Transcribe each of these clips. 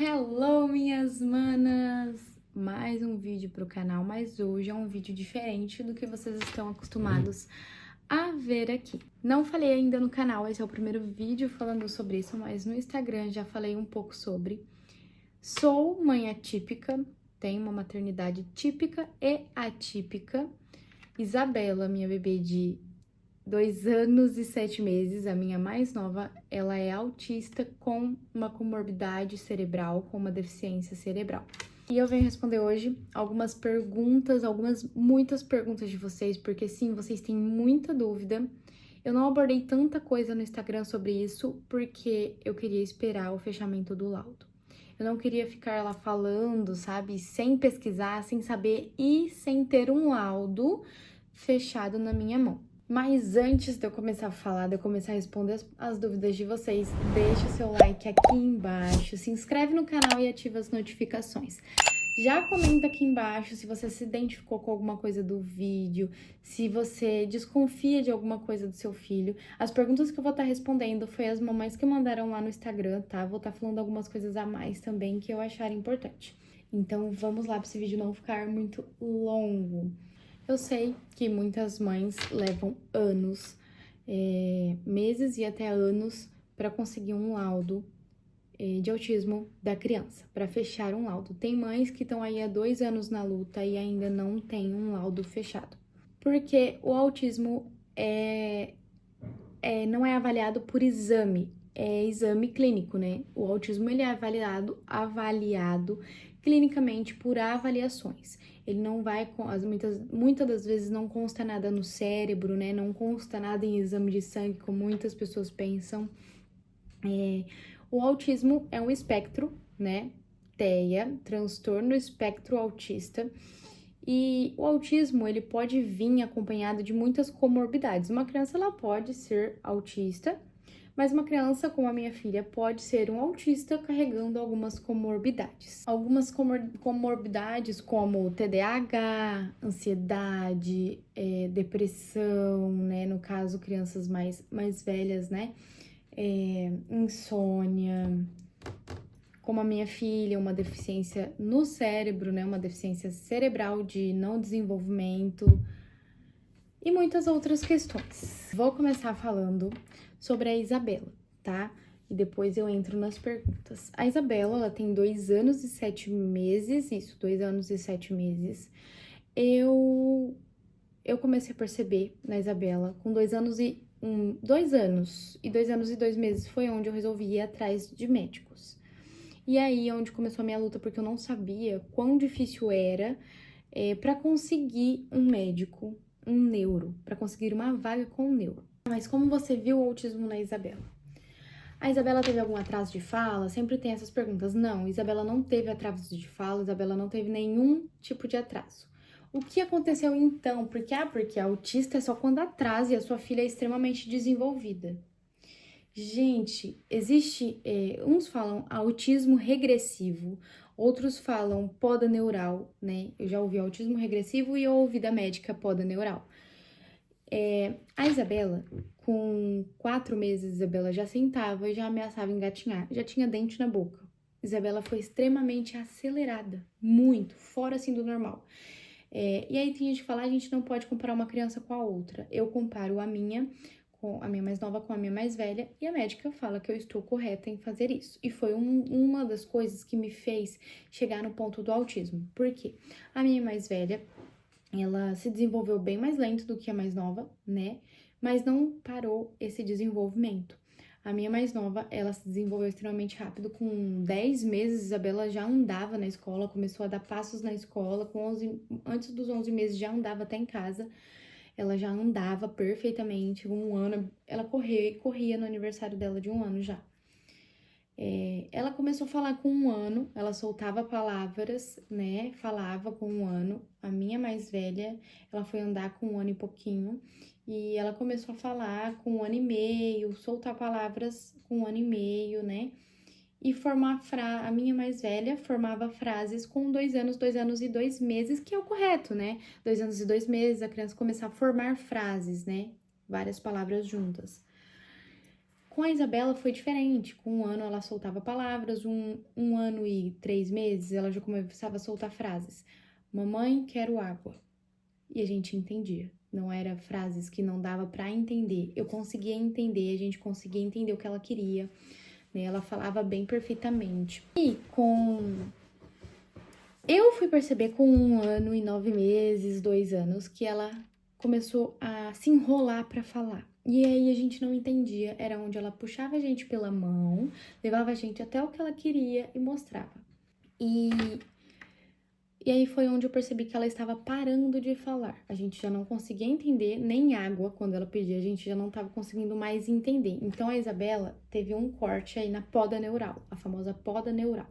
Hello, minhas manas! Mais um vídeo pro canal, mas hoje é um vídeo diferente do que vocês estão acostumados a ver aqui. Não falei ainda no canal, esse é o primeiro vídeo falando sobre isso, mas no Instagram já falei um pouco sobre. Sou mãe atípica, tenho uma maternidade típica e atípica. Isabela, minha bebê de 2 anos e 7 meses, a minha mais nova, ela é autista com uma comorbidade cerebral, com uma deficiência cerebral. E eu venho responder hoje algumas perguntas, muitas perguntas de vocês, porque sim, vocês têm muita dúvida. Eu não abordei tanta coisa no Instagram sobre isso, porque eu queria esperar o fechamento do laudo. Eu não queria ficar lá falando, sabe, sem pesquisar, sem saber e sem ter um laudo fechado na minha mão. Mas antes de eu começar a falar, de eu começar a responder as dúvidas de vocês, deixa o seu like aqui embaixo, se inscreve no canal e ativa as notificações. Já comenta aqui embaixo se você se identificou com alguma coisa do vídeo, se você desconfia de alguma coisa do seu filho. As perguntas que eu vou estar respondendo foi as mamães que mandaram lá no Instagram, tá? Vou estar falando algumas coisas a mais também que eu achar importante. Então vamos lá para esse vídeo não ficar muito longo. Eu sei que muitas mães levam anos, meses e até anos para conseguir um laudo de autismo da criança, para fechar um laudo. Tem mães que estão aí há 2 anos na luta e ainda não tem um laudo fechado. Porque o autismo não é avaliado por exame, é exame clínico, né? O autismo ele é avaliado clinicamente por avaliações. Ele não vai, muitas das vezes não consta nada no cérebro, né? Não consta nada em exame de sangue, como muitas pessoas pensam. O autismo é um espectro, né? TEA, transtorno espectro autista. E o autismo, ele pode vir acompanhado de muitas comorbidades. Uma criança, ela pode ser autista, mas uma criança como a minha filha pode ser um autista carregando algumas comorbidades. Algumas comorbidades como TDAH, ansiedade, depressão, né? No caso, crianças mais velhas, né? Insônia, como a minha filha, uma deficiência no cérebro, né? Uma deficiência cerebral de não desenvolvimento e muitas outras questões. Vou começar falando sobre a Isabela, tá? E depois eu entro nas perguntas. A Isabela, ela tem 2 anos e 7 meses, isso, 2 anos e 7 meses. Eu comecei a perceber na Isabela com 2 anos e 2 anos e 2 anos e 2 meses foi onde eu resolvi ir atrás de médicos. E aí é onde começou a minha luta, porque eu não sabia quão difícil era para conseguir um médico, um neuro, para conseguir uma vaga com um neuro. Mas como você viu o autismo na Isabela? A Isabela teve algum atraso de fala? Sempre tem essas perguntas. Não, Isabela não teve atraso de fala, Isabela não teve nenhum tipo de atraso. O que aconteceu então? Porque autista é só quando atrasa e a sua filha é extremamente desenvolvida. Gente, existe, uns falam autismo regressivo, outros falam poda neural, né? Eu já ouvi autismo regressivo e eu ouvi da médica poda neural. A Isabela, com 4 meses, Isabela já sentava e já ameaçava engatinhar, já tinha dente na boca. Isabela foi extremamente acelerada, muito, fora assim do normal. E aí tem gente que fala, a gente não pode comparar uma criança com a outra. Eu comparo a minha mais nova com a minha mais velha, e a médica fala que eu estou correta em fazer isso. E foi uma das coisas que me fez chegar no ponto do autismo. Por quê? A minha mais velha, ela se desenvolveu bem mais lento do que a mais nova, né? Mas não parou esse desenvolvimento. A minha mais nova, ela se desenvolveu extremamente rápido. Com 10 meses, Isabela já andava na escola, começou a dar passos na escola. Antes dos 11 meses, já andava até em casa. Ela já andava perfeitamente. 1 ano, ela corria no aniversário dela de 1 ano já. Ela começou a falar com 1 ano, ela soltava palavras, né? Falava com 1 ano. A minha mais velha, ela foi andar com 1 ano e pouquinho. E ela começou a falar com 1 ano e meio, soltar palavras com 1 ano e meio, né? E a minha mais velha formava frases com 2 anos, 2 anos e 2 meses, que é o correto, né? 2 anos e 2 meses, a criança começar a formar frases, né? Várias palavras juntas. Com a Isabela foi diferente. Com 1 ano ela soltava palavras, 1 ano e 3 meses ela já começava a soltar frases. Mamãe, quero água. E a gente entendia. Não eram frases que não dava pra entender. Eu conseguia entender, a gente conseguia entender o que ela queria, né? Ela falava bem perfeitamente. E eu fui perceber com 1 ano e 9 meses, 2 anos, que ela começou a se enrolar pra falar. E aí a gente não entendia, era onde ela puxava a gente pela mão, levava a gente até o que ela queria e mostrava. E aí foi onde eu percebi que ela estava parando de falar. A gente já não conseguia entender nem água quando ela pedia, a gente já não estava conseguindo mais entender. Então a Isabela teve um corte aí na poda neural, a famosa poda neural.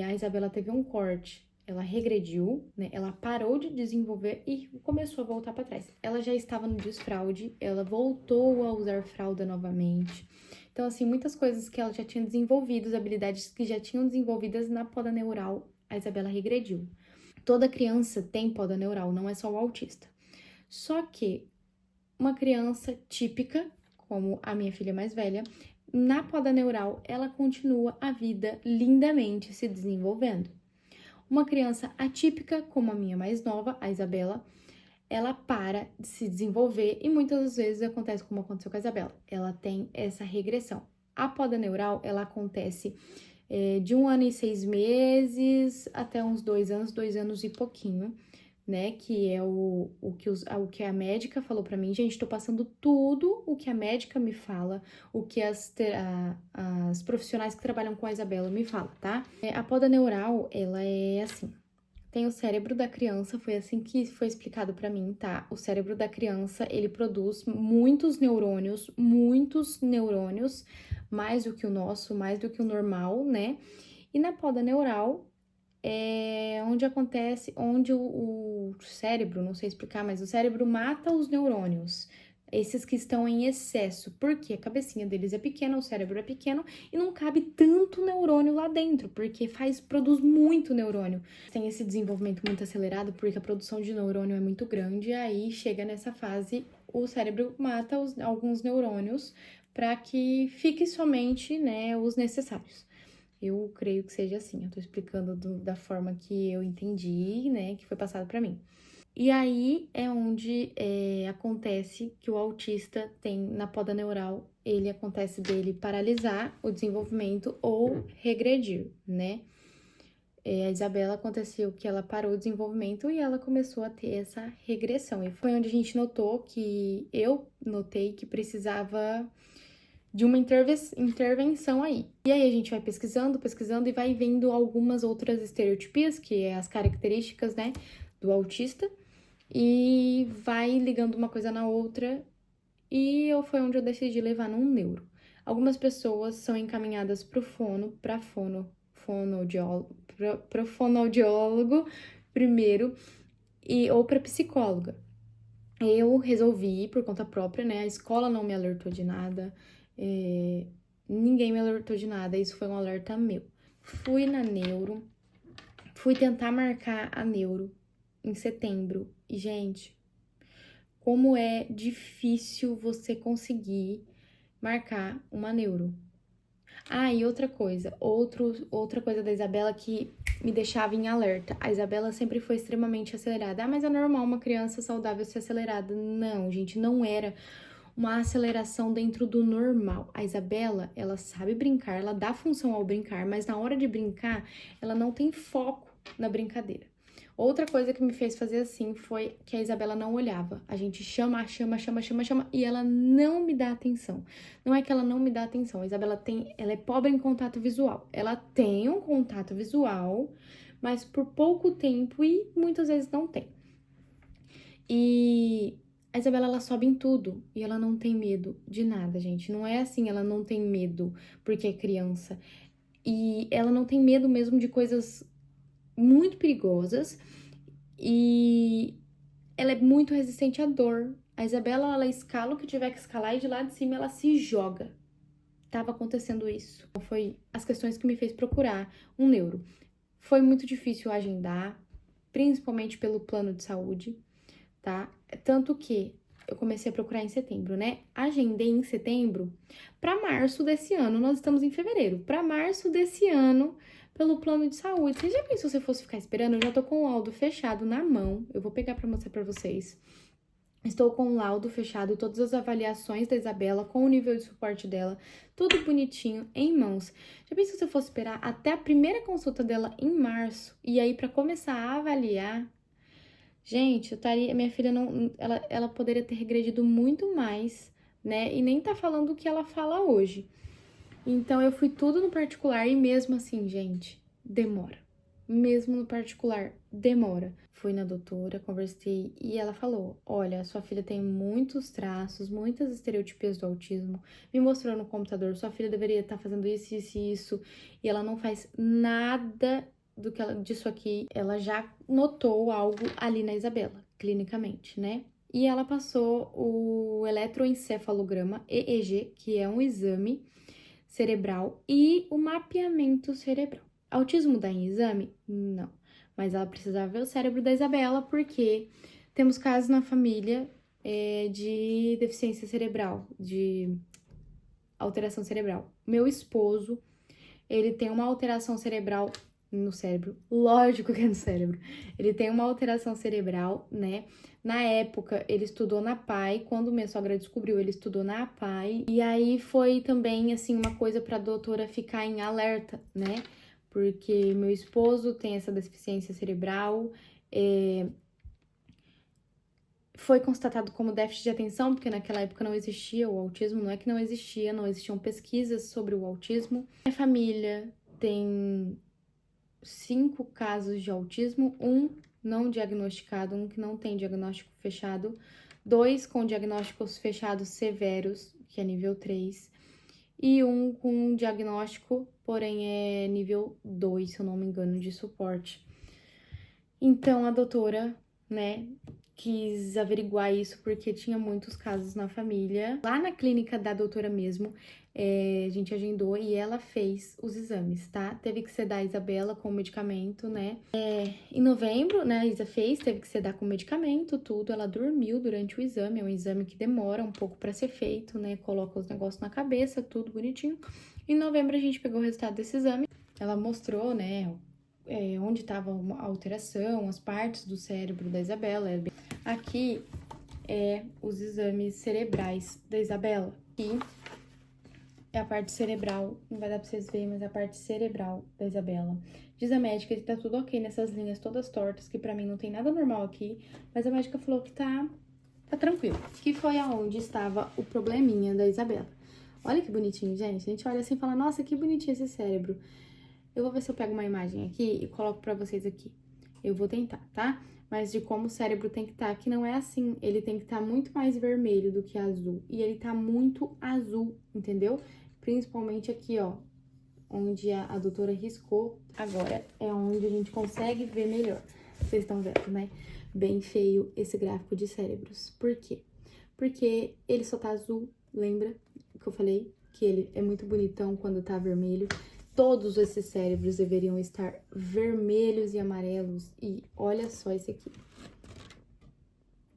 A Isabela teve um corte, ela regrediu, né? Ela parou de desenvolver e começou a voltar para trás. Ela já estava no desfraude, ela voltou a usar fralda novamente. Então, assim, muitas coisas que ela já tinha desenvolvido, as habilidades que já tinham desenvolvidas na poda neural, a Isabela regrediu. Toda criança tem poda neural, não é só o autista. Só que uma criança típica, como a minha filha mais velha, na poda neural, ela continua a vida lindamente se desenvolvendo. Uma criança atípica, como a minha mais nova, a Isabela, ela para de se desenvolver e muitas das vezes acontece como aconteceu com a Isabela. Ela tem essa regressão. A poda neural, ela acontece de 1 ano e 6 meses até uns 2 anos, 2 anos e pouquinho, né? Que é o que a médica falou pra mim. Gente, tô passando tudo o que a médica me fala, o que as profissionais que trabalham com a Isabela me falam, tá? A poda neural, ela é assim. Tem o cérebro da criança, foi assim que foi explicado pra mim, tá? O cérebro da criança, ele produz muitos neurônios, mais do que o nosso, mais do que o normal, né? E na poda neural, é onde o cérebro, não sei explicar, mas o cérebro mata os neurônios, esses que estão em excesso, porque a cabecinha deles é pequena, o cérebro é pequeno e não cabe tanto neurônio lá dentro, porque produz muito neurônio. Tem esse desenvolvimento muito acelerado, porque a produção de neurônio é muito grande, e aí chega nessa fase, o cérebro mata alguns neurônios para que fique somente, né, os necessários. Eu creio que seja assim, eu tô explicando da forma que eu entendi, né, que foi passado pra mim. E aí é onde acontece que o autista tem, na poda neural, acontece dele paralisar o desenvolvimento ou regredir, né? A Isabela aconteceu que ela parou o desenvolvimento e ela começou a ter essa regressão. E foi onde a gente eu notei que precisava de uma intervenção aí. E aí a gente vai pesquisando e vai vendo algumas outras estereotipias, que é as características, né, do autista, e vai ligando uma coisa na outra, e foi onde eu decidi levar num neuro. Algumas pessoas são encaminhadas pro fonoaudiólogo primeiro, ou pra psicóloga. Eu resolvi por conta própria, né? A escola não me alertou de nada, ninguém me alertou de nada, isso foi um alerta meu. Fui na neuro, fui tentar marcar a neuro em setembro, e gente, como é difícil você conseguir marcar uma neuro. Ah, e outra coisa da Isabela que me deixava em alerta. A Isabela sempre foi extremamente acelerada. Ah, mas é normal uma criança saudável ser acelerada. Não, gente, não era uma aceleração dentro do normal. A Isabela, ela sabe brincar, ela dá função ao brincar, mas na hora de brincar, ela não tem foco na brincadeira. Outra coisa que me fez fazer assim foi que a Isabela não olhava. A gente chama e ela não me dá atenção. Não é que ela não me dá atenção, a Isabela ela é pobre em contato visual. Ela tem um contato visual, mas por pouco tempo e muitas vezes não tem. E a Isabela, ela sobe em tudo e ela não tem medo de nada, gente. Não é assim, ela não tem medo porque é criança. E ela não tem medo mesmo de coisas muito perigosas e ela é muito resistente à dor. A Isabela, ela escala o que tiver que escalar e de lá de cima ela se joga. Tava acontecendo isso. Foi as questões que me fez procurar um neuro. Foi muito difícil agendar, principalmente pelo plano de saúde, tá? Tanto que Eu comecei a procurar em setembro, né? Agendei em setembro para março desse ano. Nós estamos em fevereiro. Para março desse ano, pelo plano de saúde. Você já pensou se eu fosse ficar esperando? Eu já tô com o laudo fechado na mão. Eu vou pegar para mostrar para vocês. Estou com o laudo fechado, todas as avaliações da Isabela, com o nível de suporte dela, tudo bonitinho, em mãos. Já pensou se eu fosse esperar até a primeira consulta dela em março, e aí para começar a avaliar? Gente, minha filha não, ela poderia ter regredido muito mais, né? E nem tá falando o que ela fala hoje. Então eu fui tudo no particular e mesmo assim, gente, demora. Mesmo no particular, demora. Fui na doutora, conversei e ela falou: olha, sua filha tem muitos traços, muitas estereotipias do autismo. Me mostrou no computador, sua filha deveria estar fazendo isso, isso e isso. E ela não faz nada disso aqui. Ela já notou algo ali na Isabela, clinicamente, né? E ela passou o eletroencefalograma, EEG, que é um exame cerebral, e o mapeamento cerebral. Autismo dá em exame? Não. Mas ela precisava ver o cérebro da Isabela, porque temos casos na família de deficiência cerebral, de alteração cerebral. Meu esposo, ele tem uma alteração cerebral no cérebro. Lógico que é no cérebro. Ele tem uma alteração cerebral, né? Na época, ele estudou na PAI. Quando minha sogra descobriu, ele estudou na PAI. E aí foi também, assim, uma coisa pra doutora ficar em alerta, né? Porque meu esposo tem essa deficiência cerebral. Foi constatado como déficit de atenção, porque naquela época não existia o autismo. Não é que não existia, não existiam pesquisas sobre o autismo. Minha família tem 5 casos de autismo, um não diagnosticado, um que não tem diagnóstico fechado, 2 com diagnósticos fechados severos, que é nível 3, e um com diagnóstico, porém é nível 2, se eu não me engano, de suporte. Então a doutora, né, quis averiguar isso porque tinha muitos casos na família. Lá na clínica da doutora mesmo, a gente agendou e ela fez os exames, tá? Teve que sedar a Isabela com medicamento, né? Em novembro, né, a Isa fez, teve que sedar com medicamento, tudo. Ela dormiu durante o exame, é um exame que demora um pouco pra ser feito, né? Coloca os negócios na cabeça, tudo bonitinho. Em novembro a gente pegou o resultado desse exame. Ela mostrou, né, onde estava a alteração, as partes do cérebro da Isabela. Aqui é os exames cerebrais da Isabela. Aqui é a parte cerebral, não vai dar pra vocês verem, mas é a parte cerebral da Isabela. Diz a médica que tá tudo ok nessas linhas todas tortas, que pra mim não tem nada normal aqui, mas a médica falou que tá tranquilo. Que foi aonde estava o probleminha da Isabela. Olha que bonitinho, gente. A gente olha assim e fala, nossa, que bonitinho esse cérebro. Eu vou ver se eu pego uma imagem aqui e coloco pra vocês aqui. Eu vou tentar, tá? Mas de como o cérebro tem que estar, que não é assim. Ele tem que estar muito mais vermelho do que azul. E ele tá muito azul, entendeu? Principalmente aqui, ó, onde a doutora riscou. Agora é onde a gente consegue ver melhor. Vocês estão vendo, né? Bem feio esse gráfico de cérebros. Por quê? Porque ele só tá azul, lembra que eu falei? Que ele é muito bonitão quando tá vermelho. Todos esses cérebros deveriam estar vermelhos e amarelos. E olha só esse aqui.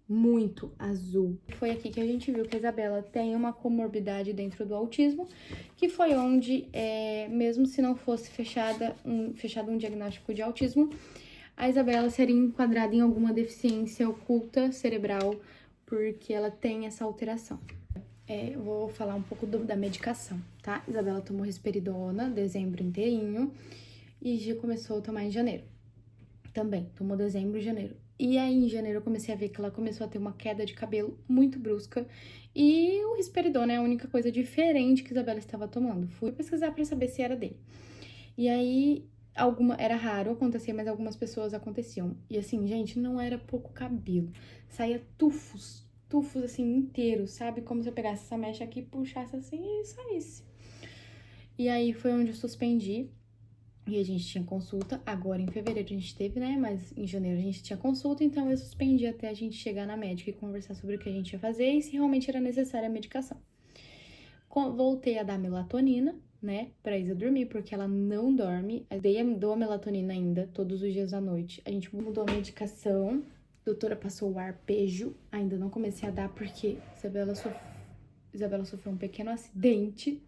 Muito azul. Foi aqui que a gente viu que a Isabela tem uma comorbidade dentro do autismo, que foi onde, mesmo se não fosse fechado um diagnóstico de autismo, a Isabela seria enquadrada em alguma deficiência oculta cerebral, porque ela tem essa alteração. Eu vou falar um pouco da medicação, tá? Isabela tomou risperidona dezembro inteirinho e já começou a tomar em janeiro. Também, tomou dezembro e janeiro. E aí, em janeiro, eu comecei a ver que ela começou a ter uma queda de cabelo muito brusca. E o risperidona é a única coisa diferente que Isabela estava tomando. Fui pesquisar pra saber se era dele. E aí, era raro acontecer, mas algumas pessoas aconteciam. E assim, gente, não era pouco cabelo. Saía tufos assim, inteiros, sabe? Como se eu pegasse essa mecha aqui, puxasse assim e saísse. E aí foi onde eu suspendi. E a gente tinha consulta. Agora, em fevereiro, a gente teve, né? Mas em janeiro a gente tinha consulta. Então, eu suspendi até a gente chegar na médica e conversar sobre o que a gente ia fazer e se realmente era necessária a medicação. Voltei a dar melatonina, né? Pra Isa dormir, porque ela não dorme. Dou a melatonina ainda, todos os dias à noite. A gente mudou a medicação doutora passou o arpejo, ainda não comecei a dar porque Isabela sofreu um pequeno acidente,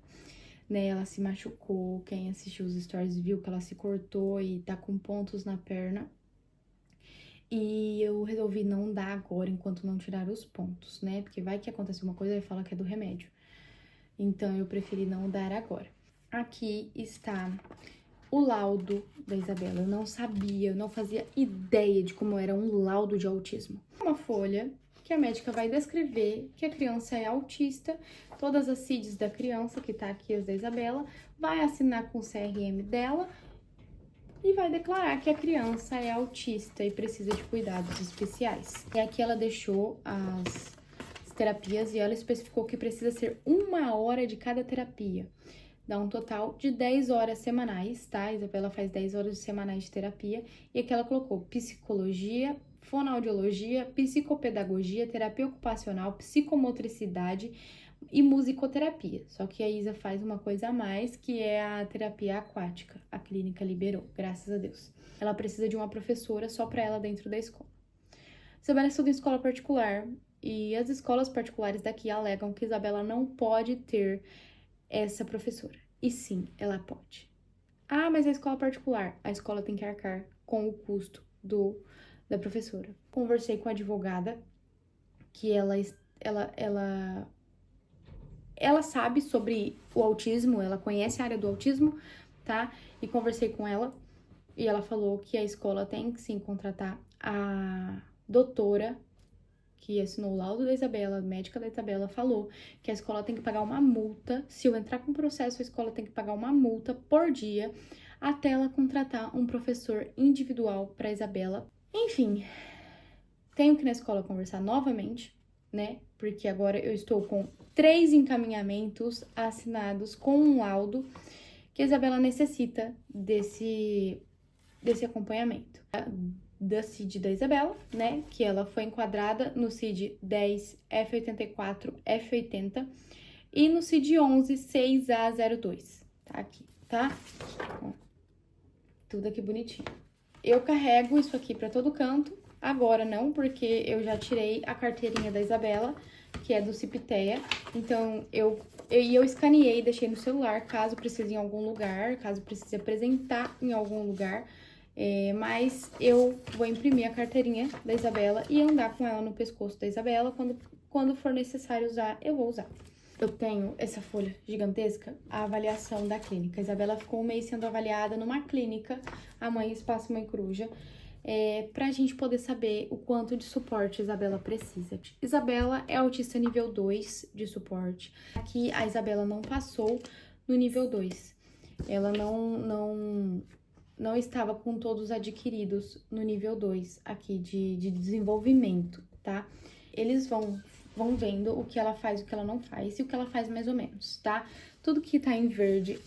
né? Ela se machucou, quem assistiu os stories viu que ela se cortou e tá com pontos na perna. E eu resolvi não dar agora enquanto não tirar os pontos, né? Porque vai que acontece uma coisa e fala que é do remédio. Então eu preferi não dar agora. Aqui está o laudo da Isabela. Eu não sabia, eu não fazia ideia de como era um laudo de autismo. Uma folha que a médica vai descrever que a criança é autista, todas as CIDs da criança, que tá aqui as da Isabela, vai assinar com o CRM dela e vai declarar que a criança é autista e precisa de cuidados especiais. E aqui ela deixou as terapias e ela especificou que precisa ser 1 hora de cada terapia. Dá um total de 10 horas semanais, tá? A Isabela faz 10 horas semanais de terapia. E aqui ela colocou psicologia, fonoaudiologia, psicopedagogia, terapia ocupacional, psicomotricidade e musicoterapia. Só que a Isa faz uma coisa a mais, que é a terapia aquática. A clínica liberou, graças a Deus. Ela precisa de uma professora só para ela dentro da escola. Isabela estuda em escola particular e as escolas particulares daqui alegam que Isabela não pode ter essa professora. E sim, ela pode. Ah, mas a escola particular, a escola tem que arcar com o custo da professora. Conversei com a advogada, que ela sabe sobre o autismo, ela conhece a área do autismo, tá? E conversei com ela e ela falou que a escola tem que sim contratar a doutora que assinou o laudo da Isabela, a médica da Isabela, falou que a escola tem que pagar uma multa. Se eu entrar com processo, a escola tem que pagar uma multa por dia até ela contratar um professor individual para Isabela. Enfim, tenho que ir na escola conversar novamente, né? Porque agora eu estou com 3 encaminhamentos assinados com um laudo que a Isabela necessita desse acompanhamento. Da CID da Isabela, né? Que ela foi enquadrada no CID 10 F84 F80 e no CID 11 6A02. Tá aqui, tá? Ó, tudo aqui bonitinho. Eu carrego isso aqui pra todo canto. Agora não, porque eu já tirei a carteirinha da Isabela, que é do Cipiteia. Então, eu escaneei e deixei no celular, caso precise em algum lugar, caso precise apresentar em algum lugar. Mas eu vou imprimir a carteirinha da Isabela e andar com ela no pescoço da Isabela. Quando for necessário usar, eu vou usar. Eu tenho essa folha gigantesca, a avaliação da clínica. A Isabela ficou 1 mês sendo avaliada numa clínica, a Mãe Espaço Mãe Coruja, pra gente poder saber o quanto de suporte a Isabela precisa. Isabela é autista nível 2 de suporte. Aqui a Isabela não passou no nível 2. Ela não estava com todos adquiridos no nível 2 aqui de desenvolvimento, tá? Eles vão vendo o que ela faz, o que ela não faz e o que ela faz mais ou menos, tá? Tudo que tá em verde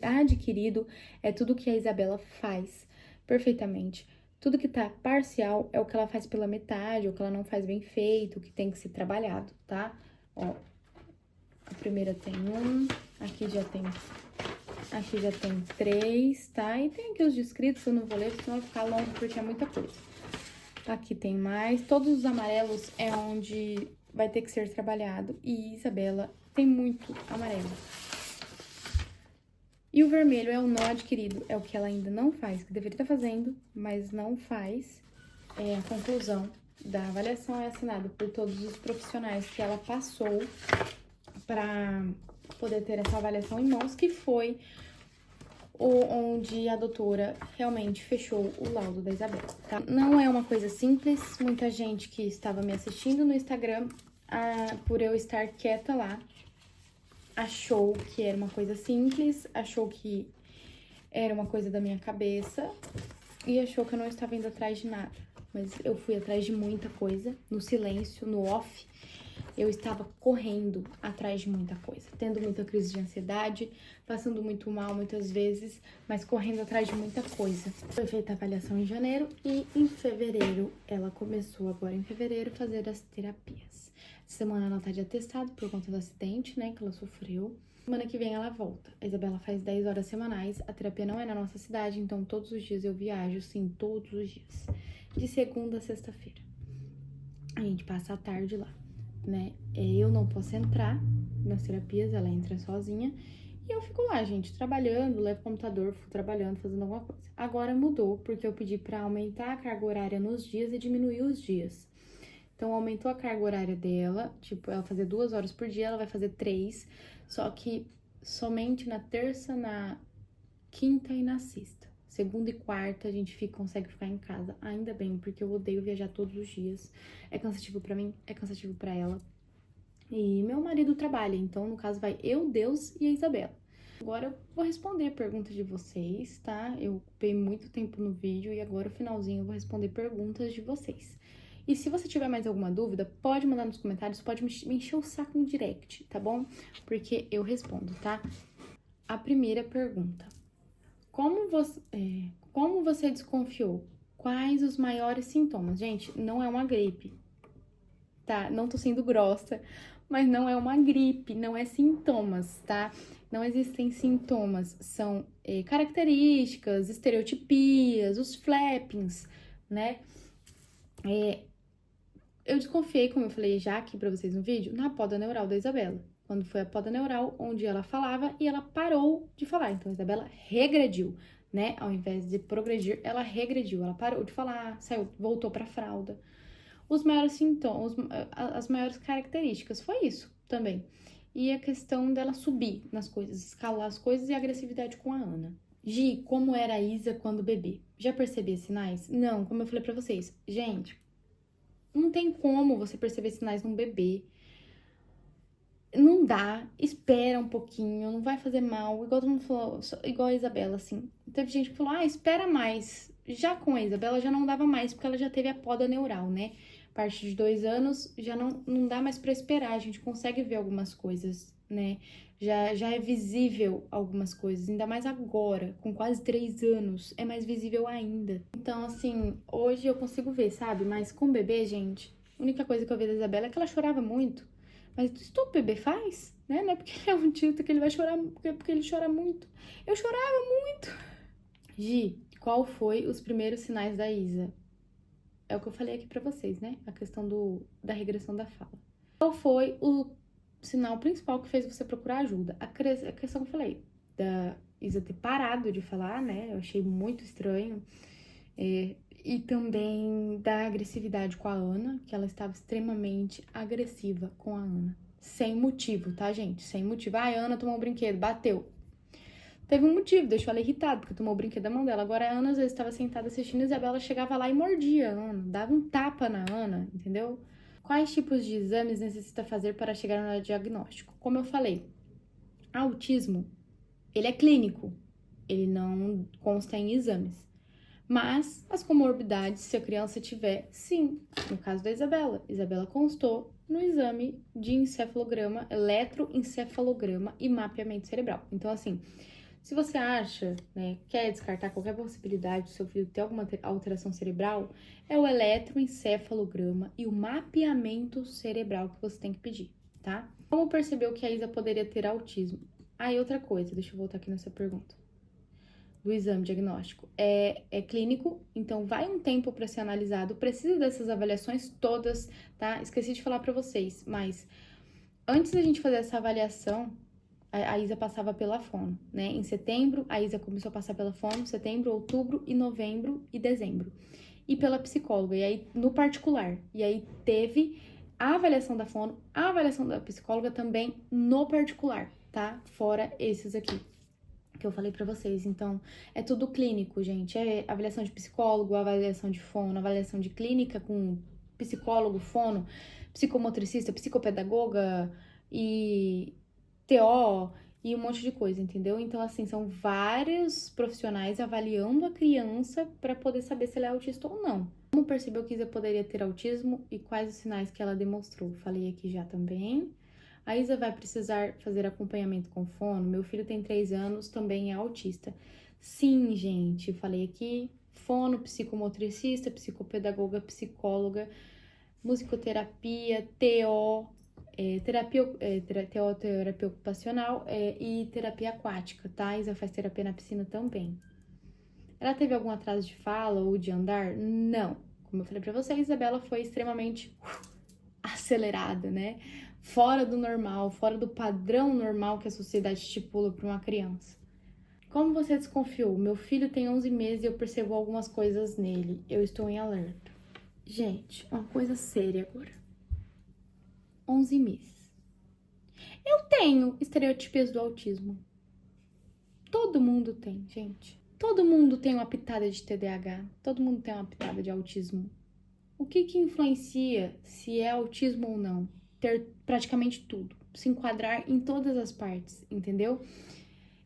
adquirido é tudo que a Isabela faz perfeitamente. Tudo que tá parcial é o que ela faz pela metade, ou que ela não faz bem feito, o que tem que ser trabalhado, tá? Ó, a primeira tem 1, aqui já tem 3, tá? E tem aqui os descritos, eu não vou ler, senão vai ficar longo, porque é muita coisa. Aqui tem mais. Todos os amarelos é onde vai ter que ser trabalhado. E Isabela tem muito amarelo. E o vermelho é o não adquirido, é o que ela ainda não faz, que deveria estar fazendo, mas não faz. A conclusão da avaliação é assinada por todos os profissionais que ela passou para poder ter essa avaliação em mãos, que foi onde a doutora realmente fechou o laudo da Isabela, tá? Não é uma coisa simples, muita gente que estava me assistindo no Instagram, por eu estar quieta lá, achou que era uma coisa simples, achou que era uma coisa da minha cabeça e achou que eu não estava indo atrás de nada. Mas eu fui atrás de muita coisa, no silêncio, no off. Eu estava correndo atrás de muita coisa, tendo muita crise de ansiedade, passando muito mal muitas vezes, mas correndo atrás de muita coisa. Foi feita a avaliação em janeiro e em fevereiro, ela começou agora em fevereiro fazer as terapias. Semana ela tá de atestado por conta do acidente, né, que ela sofreu. Semana que vem ela volta. A Isabela faz 10 horas semanais, a terapia não é na nossa cidade, então todos os dias eu viajo, sim, todos os dias. De segunda a sexta-feira. a gente passa a tarde lá, né? Eu não posso entrar nas terapias, ela entra sozinha. E eu fico lá, gente, trabalhando, levo o computador, fico trabalhando, fazendo alguma coisa. Agora mudou, porque eu pedi pra aumentar a carga horária nos dias e diminuir os dias. Então, aumentou a carga horária dela, tipo, ela fazia 2 horas por dia, ela vai fazer 3, só que somente na terça, na quinta e na sexta. Segunda e quarta a gente consegue ficar em casa, ainda bem, porque eu odeio viajar todos os dias. É cansativo pra mim, é cansativo pra ela. E meu marido trabalha, então no caso vai eu, Deus e a Isabela. Agora eu vou responder a pergunta de vocês, tá? Eu ocupei muito tempo no vídeo e agora no finalzinho eu vou responder perguntas de vocês. E se você tiver mais alguma dúvida, pode mandar nos comentários, pode me encher o saco no direct, tá bom? Porque eu respondo, tá? A primeira pergunta. Como você desconfiou? Quais os maiores sintomas? Gente, não é uma gripe, tá? Não tô sendo grossa, mas não é uma gripe, não é sintomas, tá? Não existem sintomas, são características, estereotipias, os flappings, né? Eu desconfiei, como eu falei já aqui pra vocês no vídeo, na poda neural da Isabela. Quando foi a poda neural, onde ela falava e ela parou de falar. Então, a Isabela regrediu, né? Ao invés de progredir, ela regrediu. Ela parou de falar, saiu, voltou pra fralda. Os maiores sintomas, as maiores características, foi isso também. E a questão dela subir nas coisas, escalar as coisas e a agressividade com a Ana. Gi, como era a Isa quando bebê? Já percebia sinais? Não, como eu falei pra vocês. Gente, não tem como você perceber sinais num bebê. Não dá, espera um pouquinho, não vai fazer mal. Igual todo mundo falou, igual a Isabela, assim. Teve gente que falou, espera mais. Já com a Isabela já não dava mais, porque ela já teve a poda neural, né? A partir de 2 anos já não dá mais pra esperar, a gente consegue ver algumas coisas, né? Já é visível algumas coisas, ainda mais agora, com quase 3 anos, é mais visível ainda. Então, assim, hoje eu consigo ver, sabe? Mas com o bebê, gente, a única coisa que eu vi da Isabela é que ela chorava muito. Mas isso todo bebê faz, né? Não é porque ele é um tito que ele vai chorar, porque ele chora muito. Eu chorava muito. Gi, qual foi os primeiros sinais da Isa? É o que eu falei aqui pra vocês, né? A questão da regressão da fala. Qual foi o sinal principal que fez você procurar ajuda? A questão que eu falei, da Isa ter parado de falar, né? Eu achei muito estranho. E também da agressividade com a Ana, que ela estava extremamente agressiva com a Ana. Sem motivo, tá, gente? Sem motivo. Ai, a Ana tomou um brinquedo, bateu. Teve um motivo, deixou ela irritada, porque tomou o brinquedo da mão dela. Agora a Ana às vezes estava sentada assistindo e a Isabela chegava lá e mordia a Ana, dava um tapa na Ana, entendeu? Quais tipos de exames necessita fazer para chegar no diagnóstico? Como eu falei, autismo, ele é clínico, ele não consta em exames. Mas as comorbidades, se a criança tiver, sim. No caso da Isabela, Isabela constou no exame de encefalograma, eletroencefalograma e mapeamento cerebral. Então, assim, se você acha, né, quer descartar qualquer possibilidade do seu filho ter alguma alteração cerebral, é o eletroencefalograma e o mapeamento cerebral que você tem que pedir, tá? Como percebeu que a Isa poderia ter autismo? Ah, e outra coisa, deixa eu voltar aqui nessa pergunta do exame diagnóstico. É clínico, então vai um tempo para ser analisado, precisa dessas avaliações todas, tá? Esqueci de falar para vocês, mas antes da gente fazer essa avaliação, a Isa passava pela fono, né? Em setembro, a Isa começou a passar pela fono, setembro, outubro e novembro e dezembro. E pela psicóloga, e aí no particular. E aí teve a avaliação da fono, a avaliação da psicóloga também no particular, tá? Fora esses aqui que eu falei pra vocês. Então, é tudo clínico, gente. É avaliação de psicólogo, avaliação de fono, avaliação de clínica com psicólogo, fono, psicomotricista, psicopedagoga e TO e um monte de coisa, entendeu? Então, assim, são vários profissionais avaliando a criança para poder saber se ela é autista ou não. Como percebeu que Isa poderia ter autismo e quais os sinais que ela demonstrou? Falei aqui já também. A Isa vai precisar fazer acompanhamento com fono. Meu filho tem 3 anos, também é autista. Sim, gente, falei aqui. Fono, psicomotricista, psicopedagoga, psicóloga, musicoterapia, TO, terapia ocupacional e terapia aquática, tá? A Isa faz terapia na piscina também. Ela teve algum atraso de fala ou de andar? Não. Como eu falei pra vocês, Isabela foi extremamente acelerada, né? Fora do normal, fora do padrão normal que a sociedade estipula para uma criança. Como você desconfiou? Meu filho tem 11 meses e eu percebo algumas coisas nele. Eu estou em alerta. Gente, uma coisa séria agora. 11 meses. Eu tenho estereotipias do autismo. Todo mundo tem, gente. Todo mundo tem uma pitada de TDAH. Todo mundo tem uma pitada de autismo. O que influencia se é autismo ou não? Ter praticamente tudo. Se enquadrar em todas as partes, entendeu?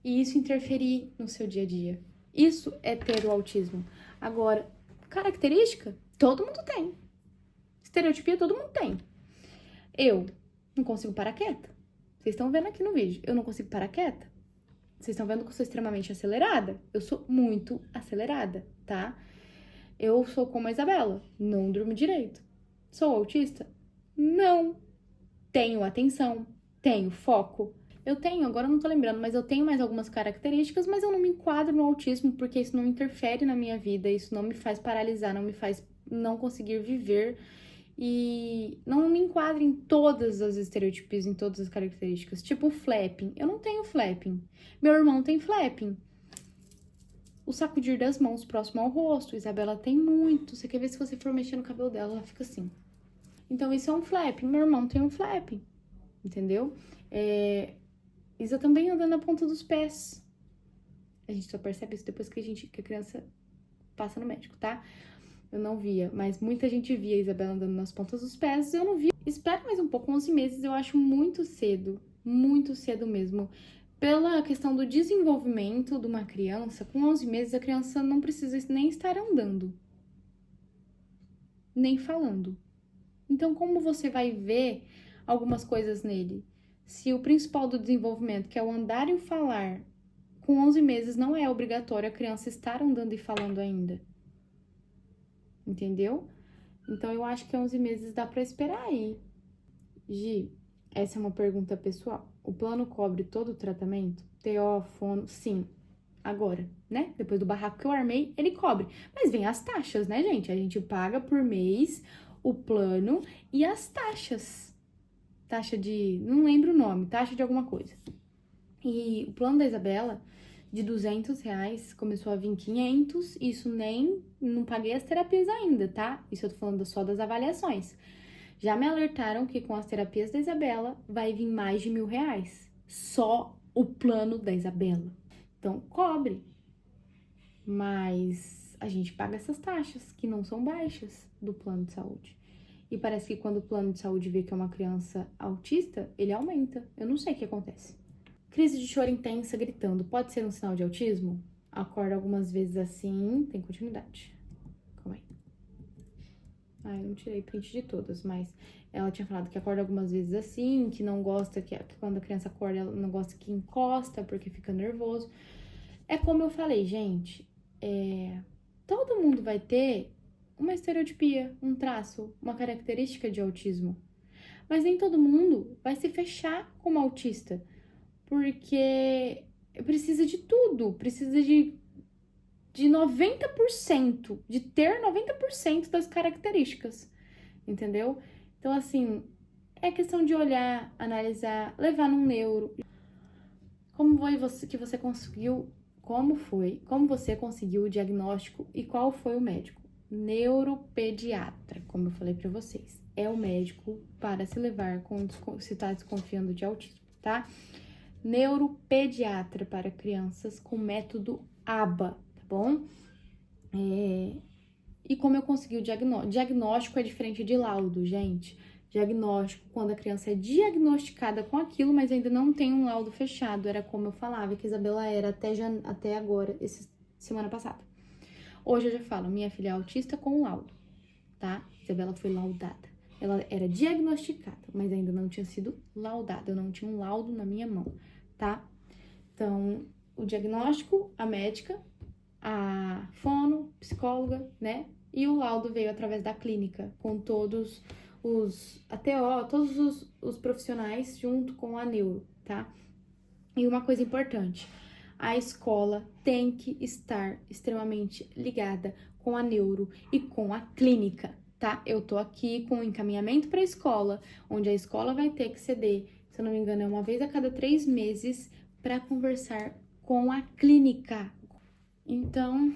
E isso interferir no seu dia a dia. Isso é ter o autismo. Agora, característica, todo mundo tem. Estereotipia, todo mundo tem. Eu não consigo parar quieta. Vocês estão vendo aqui no vídeo. Eu não consigo parar quieta. Vocês estão vendo que eu sou extremamente acelerada? Eu sou muito acelerada, tá? Eu sou como a Isabela. Não durmo direito. Sou autista? Não. Tenho atenção. Tenho foco. Eu tenho, agora eu não tô lembrando, mas eu tenho mais algumas características, mas eu não me enquadro no autismo, porque isso não interfere na minha vida, isso não me faz paralisar, não me faz não conseguir viver e não me enquadro em todas as estereotipias, em todas as características. Tipo flapping, eu não tenho flapping, meu irmão tem flapping. O sacudir das mãos próximo ao rosto, Isabela tem muito, você quer ver se você for mexer no cabelo dela, ela fica assim. Então isso é um flapping, meu irmão tem um flapping, entendeu? Isa também anda na ponta dos pés. A gente só percebe isso depois que a criança passa no médico, tá? Eu não via, mas muita gente via a Isabela andando nas pontas dos pés, eu não via. Espera mais um pouco, 11 meses eu acho muito cedo mesmo. Pela questão do desenvolvimento de uma criança, com 11 meses a criança não precisa nem estar andando, nem falando. Então, como você vai ver algumas coisas nele? Se o principal do desenvolvimento, que é o andar e o falar, com 11 meses não é obrigatório a criança estar andando e falando ainda. Entendeu? Então, eu acho que 11 meses dá pra esperar aí. Gi, essa é uma pergunta pessoal. O plano cobre todo o tratamento? TO, fono, sim. Agora, né? Depois do barraco que eu armei, ele cobre. Mas vem as taxas, né, gente? A gente paga por mês o plano e as taxas. Taxa de... não lembro o nome, taxa de alguma coisa. E o plano da Isabela, de R$200, começou a vir 500, isso nem... não paguei as terapias ainda, tá? Isso eu tô falando só das avaliações. Já me alertaram que com as terapias da Isabela vai vir mais de R$1.000. Só o plano da Isabela. Então, cobre. Mas a gente paga essas taxas, que não são baixas, do plano de saúde. E parece que quando o plano de saúde vê que é uma criança autista, ele aumenta. Eu não sei o que acontece. Crise de choro intensa, gritando. Pode ser um sinal de autismo? Acorda algumas vezes assim, tem continuidade. Calma aí. Ah, eu não tirei print de todas, mas ela tinha falado que acorda algumas vezes assim, que não gosta, que quando a criança acorda, ela não gosta que encosta, porque fica nervoso. É como eu falei, gente, todo mundo vai ter uma estereotipia, um traço, uma característica de autismo. Mas nem todo mundo vai se fechar como autista, porque precisa de tudo, precisa de 90%, de ter 90% das características, entendeu? Então, assim, é questão de olhar, analisar, levar num neuro. Como você conseguiu o diagnóstico e qual foi o médico? Neuropediatra, como eu falei pra vocês. É o médico para se levar se tá desconfiando de autismo, tá? Neuropediatra para crianças com método ABA, tá bom? E como eu consegui o diagnóstico? Diagnóstico é diferente de laudo, gente. Diagnóstico, quando a criança é diagnosticada com aquilo, mas ainda não tem um laudo fechado. Era como eu falava, que a Isabela era até agora, semana passada. Hoje eu já falo, minha filha é autista com laudo, tá? Isabela foi laudada. Ela era diagnosticada, mas ainda não tinha sido laudada. Eu não tinha um laudo na minha mão, tá? Então, o diagnóstico, a médica, a fono, psicóloga, né? E o laudo veio através da clínica, com todos todos os profissionais junto com a neuro, tá? E uma coisa importante, a escola tem que estar extremamente ligada com a neuro e com a clínica, tá? Eu tô aqui com o encaminhamento para a escola, onde a escola vai ter que ceder, se eu não me engano, é uma vez a cada 3 meses, para conversar com a clínica. Então,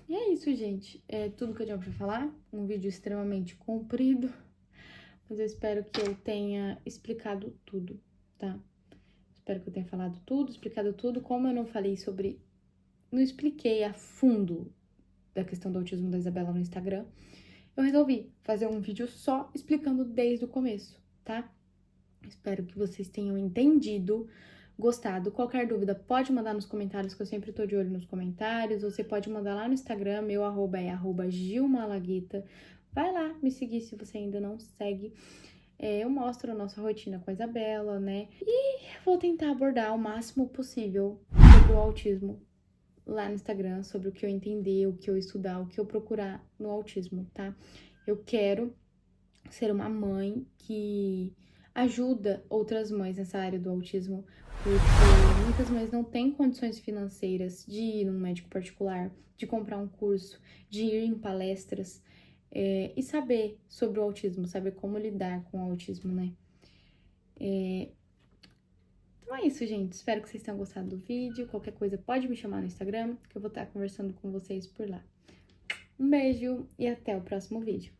é isso, gente. É tudo que eu tinha pra falar. Um vídeo extremamente comprido, mas eu espero que eu tenha explicado tudo, tá? Espero que eu tenha falado tudo, explicado tudo. Como eu não falei sobre... Não expliquei a fundo da questão do autismo da Isabela no Instagram, eu resolvi fazer um vídeo só explicando desde o começo, tá? Espero que vocês tenham entendido, gostado. Qualquer dúvida, pode mandar nos comentários, que eu sempre tô de olho nos comentários. Você pode mandar lá no Instagram, meu arroba é @gilmalaguita. Vai lá me seguir se você ainda não segue. Eu mostro a nossa rotina com a Isabela, né? E vou tentar abordar o máximo possível sobre o autismo lá no Instagram, sobre o que eu entender, o que eu estudar, o que eu procurar no autismo, tá? Eu quero ser uma mãe que ajuda outras mães nessa área do autismo, porque muitas mães não têm condições financeiras de ir num médico particular, de comprar um curso, de ir em palestras, e saber sobre o autismo, saber como lidar com o autismo, né? Então é isso, gente. Espero que vocês tenham gostado do vídeo. Qualquer coisa pode me chamar no Instagram, que eu vou estar conversando com vocês por lá. Um beijo e até o próximo vídeo.